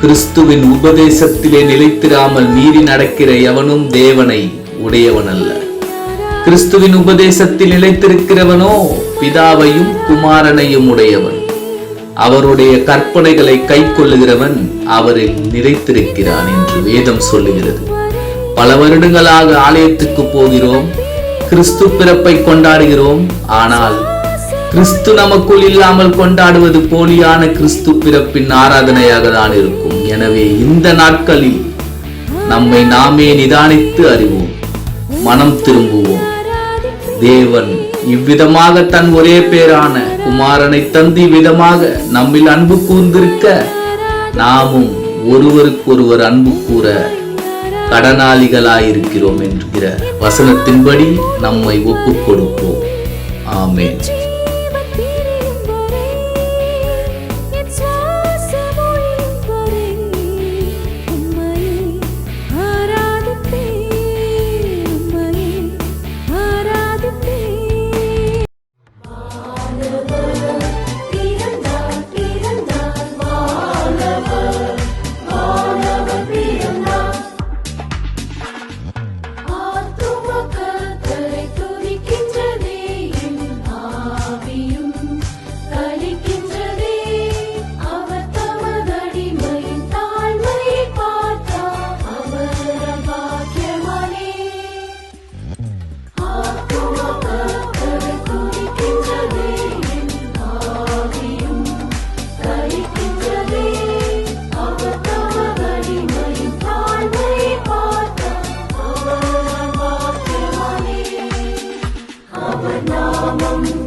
கிறிஸ்துவின் உபதேசத்திலே நிலைத்திராமல் மீறி நடக்கிற எவனும் தேவனை உடையவன் அல்ல. கிறிஸ்துவின் உபதேசத்தில் நிலைத்திருக்கிறவனோ பிதாவையும் குமாரனையும் உடையவன். அவருடைய கற்பனைகளை கை கொள்ளுகிறவன் அவரில் நிலைத்திருக்கிறான் என்று வேதம் சொல்லுகிறது. பல வருடங்களாக ஆலயத்துக்கு போகிறோம், கிறிஸ்து பிறப்பை கொண்டாடுகிறோம். ஆனால் கிறிஸ்து நமக்குள் இல்லாமல் கொண்டாடுவது போலியான கிறிஸ்து பிறப்பின் ஆராதனையாக தான் இருக்கும். எனவே இந்த நாட்களில் நம்மை நாமே நிதானித்து அறிவோம், மனம் திரும்புவோம். தேவன் இவ்விதமாக தன் ஒரே பேரான குமாரனை தந்து விதமாக நம்மில் அன்பு கூர்ந்திருக்க, நாமும் ஒருவருக்கொருவர் அன்பு கூற கடனாளிகளாயிருக்கிறோம் என்கிற வசனத்தின்படி நம்மை ஒப்புக் கொடுப்போம். ஆமென். நாமம்